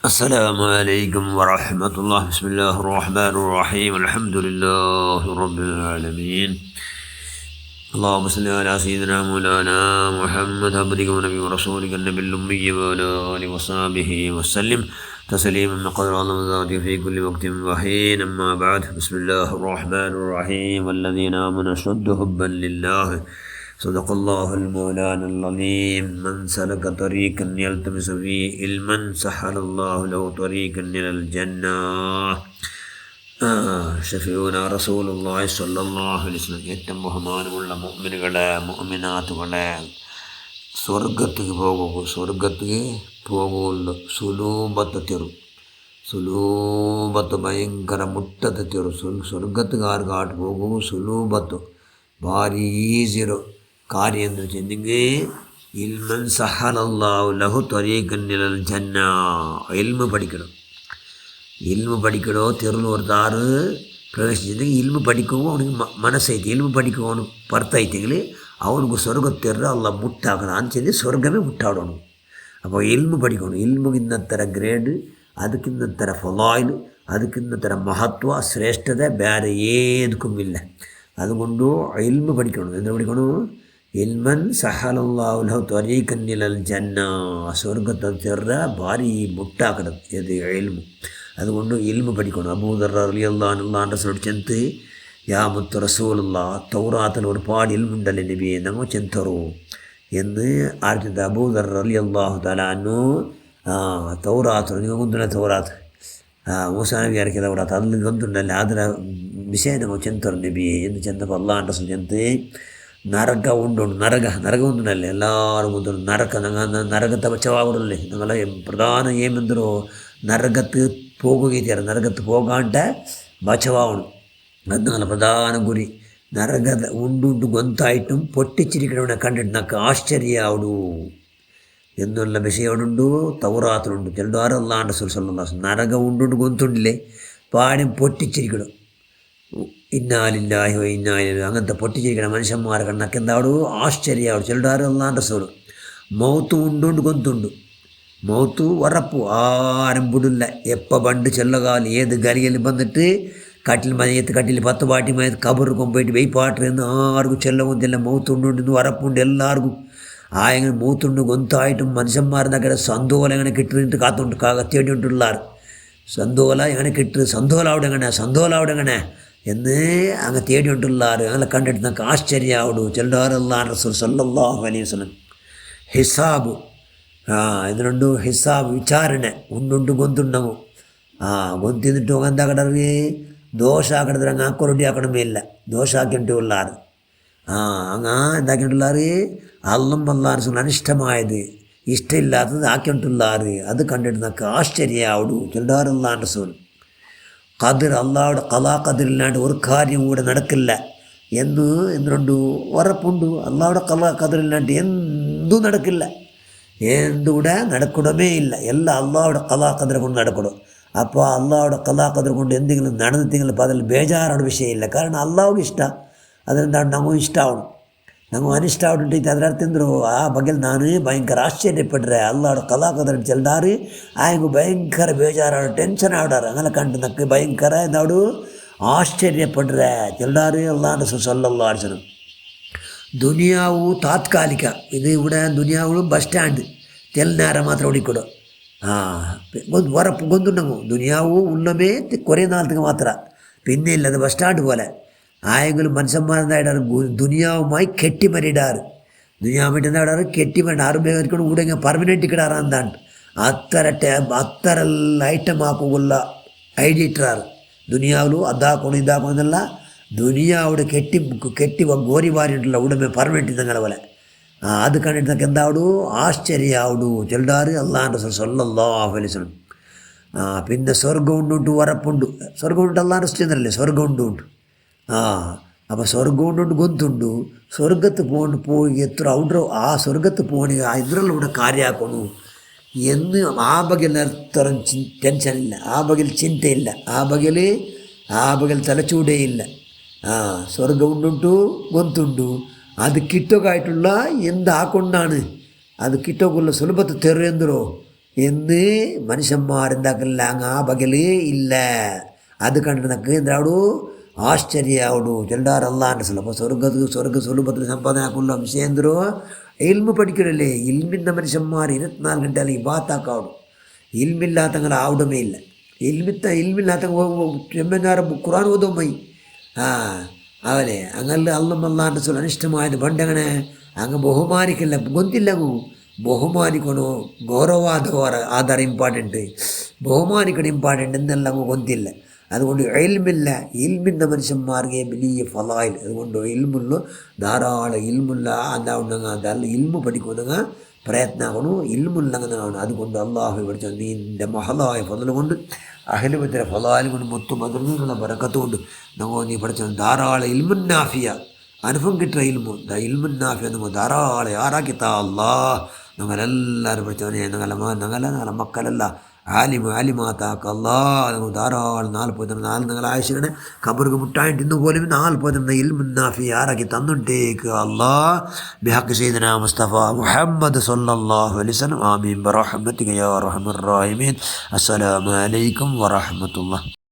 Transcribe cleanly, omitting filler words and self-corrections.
السلام عليكم ورحمة الله. بسم الله الرحمن الرحيم. الحمد لله رب العالمين. اللهم صل على سيدنا مولانا محمد عبدك ونبي ورسولك النبي الأمي وعلى آله وصحبه وسلم تسليما مقدار الله ذاته في كل وقت وحين. أما بعد، بسم الله الرحمن الرحيم. والذين آمنوا أشد حبا لله. صدق الله المولانا العظيم. من سلك طريقا يلتمس فيه علما سهل الله له طريقا إلى الجنة. ഷഫീഉനാ റസൂലുള്ളാഹി സ്വല്ലല്ലാഹു അലൈഹി വസല്ലം. ഏറ്റവും ബഹുമാനമുള്ള മുഅ്മിനുകളെ, മുഅ്മിനാത്തുകളെ, സ്വർഗത്തേക്ക് പോകുള്ളൂ. സുലൂബത്ത് ഭയങ്കര മുട്ടത്ത് തെറു. സ്വർഗത്തുകാർക്കാട്ട് പോകും സുലൂബത്ത് ഭാരി ഈസിയൊരു കാര്യം എന്ന് വെച്ചിട്ടുണ്ടെങ്കിൽ ഇൽമൻ സഹലല്ലാഹു ലഹു ത്വരീഖൻ ഇലൽ ജന്ന. ഇൽമു പഠിക്കണോ തെരുന്ന് ഒരുത്താറ് പ്രവേശിച്ചിട്ടുണ്ടെങ്കിൽ ഇൽമു പഠിക്കുമ്പോൾ അവನಿಗೆ ಮನಸ್ಸೈತಿ. ಇಲ್ಮು പഠിക്കുമ്പോൾ ಅವನು ಪರ್ತೈತೆങ്കിൽ ಅವನಿಗೆ ಸ್ವರ್ಗ ತೆರ ಅಲ್ಲ ಮುಟ್ಟಾಕಣ ಅಂಚೆಂದು ಸ್ವರ್ಗವೇ ಮುಟ್ಟಾಡೋಣ. അപ്പോൾ ഇൽമു പഠിക്കണം. ഇൽമുಗಿನ್ನತ್ತರ ಗ್ರೇಡ್, ಅದಕ್ಕಿನ್ನತ್ತರ ಫಲಾಯಿಲ್, ಅದಕ್ಕಿನ್ನತ್ತರ ಮಹತ್ವ ಶ್ರೇಷ್ಠತೆ ಬೇರೆ ಏದಕ್ಕೂ ಇಲ್ಲ. അതുകൊണ്ട് ഇൽമു പഠിക്കണം. എന്ത് പഠിക്കണം? ഇൽമൻ സഹലല്ലാഹു ലഹു ത്വരീഖൻ ഇലൽ ജന്ന. സ്വർഗത്തെ തെറ ഭാരി മുട്ടാക്കണം ഏത് ഇൽമു. അതുകൊണ്ട് ഇൽമു പഠിക്കണം. അബൂദർ റളിയല്ലാഹു അൻഹു റസൂൽ ചെന്ത് യാ മുത്ത് റസൂലുള്ളാഹ് തൗറാത്തിൽ ഒരുപാട് ഇൽമുണ്ടല്ലേ നബിയെ, ഞങ്ങൾ ചെന്തറു എന്ന് ആഴ്ചത്തെ അബൂദർ റളിയല്ലാഹു തആല അൻഹു ತೌರಾತು ನೀವು ಮುಂದಿನ ತೌರಾತು ಮೂಸಾ ನಬಿ ಯಾರಿಗೆ ತೌರಾತು ಅಲ್ಲಿ ಗಂತುಂಡಲ್ಲ ಅದರ ವಿಷಯ ನಾವು ಚೆಂತರು ನಬಿ ಎಂದು ಚೆಂದಪ್ಪ ಅಲ್ಲ ಅಂಟಸು ಚೆಂತೆ ನರಕ ಉಂಡು ನರಕ ಉಂಟುನಲ್ಲಿ ಎಲ್ಲರೂ ಮುಂದೆ ನರಕ നരകത്തെ ബച്ചവാകുടല്ലേ. ഞങ്ങളെ പ്രധാന ഏമെന്തോ നരകത്ത് പോകുകയാണ്. നരകത്ത് പോകാണ്ട് ബച്ചവാവണം. അത് ഞങ്ങളെ പ്രധാന ഗുരി. നരകത ഉണ്ടുണ്ട് ഗൊന്തായിട്ടും പൊട്ടിച്ചിരിക്കണവനെ കണ്ടിട്ട് നമുക്ക് ആശ്ചര്യാവുടു എന്നുള്ള വിഷയമുണ്ട്. തൗറാത്തിലുണ്ട്. ചിലർ അല്ലാണ്ട് സുൽസല്ലാസ് നരക ഉണ്ടുണ്ട് ഗൊന്തുണ്ടില്ലേ പാടും പൊട്ടിച്ചിരിക്കണം. ഇന്നാലില്ലാഹി വ ഇന്നാ ഇലൈഹി അങ്ങനത്തെ പൊട്ടിച്ചിരിക്കണം മനുഷ്യന്മാരെ കണ്ണൊക്കെ എന്താവു ആശ്ചര്യാവും. ചിലർ അല്ലാണ്ട് സോള് മൗത്ത് ഉണ്ടുണ്ട് ഗൊന്തുണ്ട്. മൗത്ത് ഉറപ്പു ആരും വിടില്ല. എപ്പോൾ പണ്ട് ചെല്ലകാലം ഏത് ഗലിയിൽ വന്നിട്ട് കട്ടിൽ മയത്ത് കട്ടിൽ 10 പാട്ടി മയത്ത് കബറ് കൊമ്പോയിട്ട് വെയ്പാട്ട് എന്ന് ആർക്കും ചെല്ലകൊന്നില്ല. മൗത്ത് ഉണ്ടുണ്ടെന്ന് ഉറപ്പുണ്ട് എല്ലാവർക്കും. എങ്ങനെ മൂത്തുണ്ട് ഗൊന്തായിട്ടും മനുഷ്യന്മാരെന്നൊക്കെ സന്തോല എങ്ങനെ കിട്ടിയിട്ട് കാത്തുണ്ട് തേടിയിട്ടുള്ളാർ. സന്തോല എങ്ങനെ കിട്ടി, സന്തോല അവിടെ എങ്ങനെ എന്ന് അങ്ങ് തേടിയിട്ടുള്ളാർ. അങ്ങനെ കണ്ടിട്ട് നമുക്ക് ആശ്ചര്യാവുടു. ചെല്ലാറല്ലാൻ റസൂൽ സല്ലല്ലാഹു അലൈഹി വസല്ലം ഹിസാബ് ഇതിനുണ്ട്. ഹിസാബ് വിചാരണೆ ಉಂಡುಂಟು ಗొಂతుండము. గొంతిందిಟ್ಟು ಹೋಗಂತ ಕಡರ್ಗೆ ದೋಷ ಹಾಕಿದ್ರೆ ಹಂಗೆ ಹಾಕೊ ರೊಟ್ಟಿ ಹಾಕಣಮೇ ಇಲ್ಲ. ದೋಷ ಹಾಕಿಂಟು ಉಳ್ಳಾರು അങ്ങ് എന്താക്കിയിട്ടുള്ളാറ് അള്ളും അല്ലാഹു അനിഷ്ടമായത് ഇഷ്ടമില്ലാത്തത് ആക്കിയിട്ടുള്ളാറ്. അത് കണ്ടിട്ട് നമുക്ക് ആശ്ചര്യാവുടു. ചെല്ലാറല്ലാൻ റസൂൽ ഖദർ അള്ളാഹുടെ ഖലാ ഖദറില്ലാണ്ട് ഒരു കാര്യം കൂടെ നടക്കില്ല എന്നുണ്ട് ഉറപ്പുണ്ട്. അള്ളാഹുടെ ഖലാ ഖദറില്ലാണ്ട് എന്തും നടക്കില്ല, എന്തുകൂടെ നടക്കണമേ ഇല്ല. എല്ലാം അള്ളാഹുടെ ഖലാ ഖദർ കൊണ്ട് നടക്കണം. അപ്പോൾ അള്ളാഹുടെ ഖലാ ഖദർ കൊണ്ട് എന്തെങ്കിലും നടന്നിട്ടെങ്കിലും അപ്പോൾ അതിൽ ബേജാറാണ് വിഷയമില്ല. കാരണം അള്ളാഹുಗೆ ಇಷ್ಟ. ಅದರಿಂದಾಗಿ ನಮಗೂ ಇಷ್ಟ ಅವನು. ನಮಗೂ ಅನಿಷ್ಟ ಅವನಿಟ್ಟು ಅದರ ಅರ್ಥ ಅಂದರು ಆ ಬಗ್ಗೆ ನಾನು ಭಯಂಕರ ಆಶ್ಚರ್ಯಪಟ್ಟರೆ ಅಲ್ಲಾಡು ಕಲಾಕದ್ರ ಚೆಲ್ದಾರು ಆಯ್ಗೂ ಭಯಂಕರ ಬೇಜಾರಾಡು ಟೆನ್ಷನ್ ಆಡಾರು. അങ്ങനെ കണ്ട് നക്ക് ഭയങ്കര എന്താവു ആശ്ചര്യപ്പെട്ടರೆ ചെല്ലാറ് അല്ലാണ്ട് സല്ലല്ലാഹു അലൈഹി വസല്ലം. ദുനിയാവു താത്കാലിക. ഇത് ഇവിടെ ദുനിയാവുകളും ബസ് സ്റ്റാൻഡ് തെൽനേരം മാത്രം ഓടിക്കൊടു. ഉറപ്പ് ഗൊന്തുണ്ടങ്ങു. ദുനിയാവു ഉള്ളമേ കുറേ നാളത്തേക്ക് മാത്രം, പിന്നെ ഇല്ല. അത് ബസ് സ്റ്റാൻഡ് പോലെ ആയെങ്കിലും മനുഷ്യന്മാരെന്തായിടാറ് ദുനിയാവുമായി കെട്ടിമരിടാറ്. ദുനിയാവുമായിട്ട് എന്തായിടാറ് കെട്ടിമരി ആറുപേർക്കൊണ്ട് കൂടെ പെർമനൻറ്റ് ഇക്കിടാറ്. എന്താണ് അത്തര ഐറ്റം ആക്കുള്ള ഐഡിയ ഇട്ടാറ്. ദുനിയാവിലും അതാക്കണം ഇതാക്കണം എന്നല്ല, ദുനിയാവിടെ കെട്ടി ഗോരി വാരിയിട്ടുള്ള ഉടമ പെർമനൻറ്റ് ഇതങ്ങനെ പോലെ. അത് കണ്ടിട്ട് നമുക്ക് എന്താവു ആശ്ചര്യാവുടു. ചെല്ലാറ് അല്ലാഹു റസൂൽ സല്ലല്ലാഹു അലൈഹി വസല്ലം. പിന്നെ സ്വർഗം ഉണ്ടുണ്ട് ഉറപ്പുണ്ട്. സ്വർഗം ഉണ്ട് അല്ലാഹു റസൂൽ എന്നല്ലേ സ്വർഗം ഉണ്ട്. അപ്പോൾ സ്വർഗം ഉണ്ടുണ്ട് ഗൊന്തുണ്ട്. സ്വർഗത്ത് പോയി എത്ര ഔഡ്രോ ആ സ്വർഗത്ത് പോകണ ഇതിലുള്ള കാര്യമാക്കണു എന്ന് ആ ബഗൽ എത്ര ടെൻഷനില്ല, ആ ബഗൽ ചിന്തയില്ല, ആ ബഗൽ തലച്ചൂടേയില്ല. സ്വർഗം ഉണ്ടുಂಟು ഗൊന്തുಂಟು. ಅದು ಕಿಟ್ಟೋಗಾയിട്ടുള്ള എന്താക്കൊണ്ടാണ് അത് കിട്ടോക്കുള്ള സുലഭത്ത് തെറിയെന്തോ എന്ന് മനുഷ്യന്മാരെന്താക്കില്ല അങ്ങ് ആ പകല് ഇല്ല. അത് കണ്ടിട്ട് നക്ക് എന്താവൂ ആശ്ചര്യാവൂ. ചെല്ലാർ അള്ളാൻ്റെ സ്ഥലം. അപ്പോൾ സ്വർഗ സ്വരൂപത്തിൽ സമ്പാദനക്കുള്ള വിഷയം എന്തോ ഇൽമു പഠിക്കണല്ലേ. ഇൽമിൻ്റെ മനുഷ്യന്മാർ 24 ഗಂಟೆ അല്ലെങ്കിൽ ബാത്താക്കാവണം. ഇൽമില്ലാത്തങ്ങൾ ആവടമേ ഇല്ല. ഇൽമില്ലാത്ത ചെമ്മനാറ് ഖുർആൻ ഓതും പോയി അവനെ അങ്ങനെ അള്ളാൻ്റെ സ്വലം അനിഷ്ടമായത് പണ്ടങ്ങനെ അങ്ങ് ബഹുമാനിക്കില്ല. ഗൊന്തില്ല ബഹുമാനിക്കണോ ആധാರ ಇಂಪಾರ್ಟೆಂಟ್, ബഹുമാനിക്കണം ഇമ്പോർട്ടൻ്റ് എന്നെല്ലാം അങ്ങ് ഗൊന്തില്ല. അതുകൊണ്ട് ഇൽമില്ല. ഇൽമിൻ്റെ മനുഷ്യന്മാർക്ക് വലിയ ഫലായിൽ. അതുകൊണ്ട് ഇൽമുള്ള ധാരാളം ഇൽമുള്ള എന്താ ഉണ്ടെങ്കിൽ അതല്ല ഇൽമു പഠിക്കുന്നെങ്കിൽ പ്രയത്നം ആകണു. ഇൽമുള്ളങ്ങനെ കാണും. അതുകൊണ്ട് അള്ളാഹു പഠിച്ച നിൻ്റെ മഹലായ ഫضل കൊണ്ട് അഹ്ലുബൈത്തിലെ ഫലാലും കൊണ്ട് മൊത്തം അതിർന്നുള്ള ബറക്കത്ത് കൊണ്ട് നമ്മൾ നീ പഠിച്ച ധാരാളം ഇൽമുന്നാഫിയ അനുഭവം കിട്ടുക ഇൽമുന്നാഫിയ നമ്മൾ ധാരാളം ആറാക്കിത്താ അള്ളാഹ്. ഞങ്ങളെല്ലാവരും പഠിച്ചവനെ ഞങ്ങളെ മക്കളല്ല ആലിമാത്താക്ക അള്ളാഹ്. നമ്മൾ ധാരാളം 40 നിങ്ങൾ ആവശ്യമാണ് കബർക്ക് മുട്ടായിട്ട് ഇന്ന് പോലും 40 ഇൽമുന്നാഫി ആറാക്കി തന്നിട്ടേക്ക് അള്ളാഹ്. ബിഹഖ് സയ്യിദനാ മുസ്തഫ മുഹമ്മദ് സ്വല്ലല്ലാഹു അലൈഹി വസല്ലം. ആമീൻ ബിറഹ്മതിക യാ അർഹമർ റഹീമീൻ. അസ്സലാമു അലൈക്കും വറഹ്മത്തുള്ളാഹി.